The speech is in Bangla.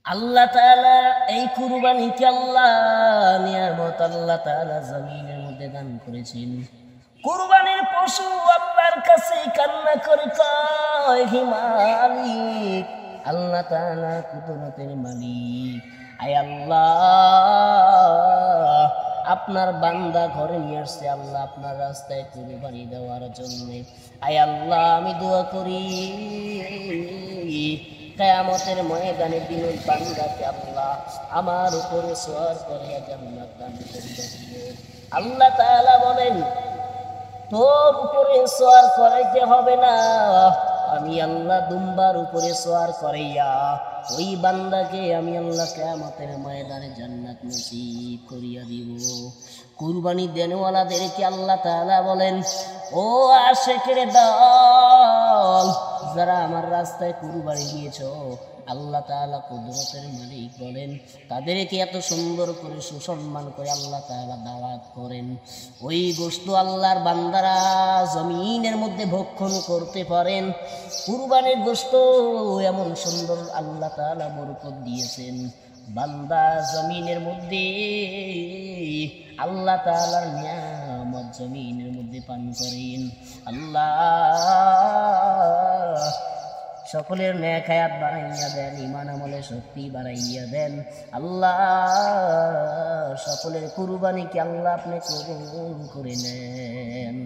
আল্লাহ তাআলা এই কুরবানিকে নিয়ামত আল্লাহ তাআলা জমিনের মধ্যে দান করেছেন। কুরবানির পশু আল্লাহর কাছে কান্না করে কয়, হে মালিক, আল্লাহ তাআলা কুদরতের মালিক, আয় আল্লাহ, আপনার বান্দা ঘরে নিয়ে আসছে আল্লাহ আপনার রাস্তায় কুরবানি দেওয়ার জন্য। আয় আল্লাহ, আমি দোয়া করি কিয়ামতের ময়দানে দিন বান্দাকে আল্লাহ আমার উপরে সওয়ার করে জান্নাত দান করে দিও। আল্লাহ তাআলা বলেন, তোর উপরে সওয়ার করাইতে হবে না, আমি আল্লাহ দুম্বার উপরে সওয়ার করাইয়া ওই বান্দাকে আমি আল্লাহ কিয়ামতের ময়দানে জান্নাত নসিব করিয়া দিব। কুরবানি দেনওয়ালাদেরকে আল্লাহ তাআলা বলেন, ও আশিকের দল, যারা আমার রাস্তায় কুরবানি দিয়েছো, আল্লাহ তাআলা কুদরতের মালিক বলেন, তাদেরকে এত সুন্দর করে সুসম্মান করে আল্লাহ তাআলা দাওয়াত করেন। ওই গোশত আল্লাহর বান্দারা জমিনের মধ্যে ভক্ষণ করতে পারেন। কুরবানির গোশত এমন সুন্দর আল্লাহ তাআলা বরকত দিয়েছেন, বান্দা জমিনের মধ্যে আল্লাহ তাআলার নিয়ামত জমিনের মধ্যে পান করেন। আল্লাহ সকলের নেক হায়াত বাড়াইয়া দেন, ঈমান আমলে শক্তি বাড়াইয়া দেন। আল্লাহ সকলের কুরবানিকে আল্লাহ আপনি কবুল করে নেন।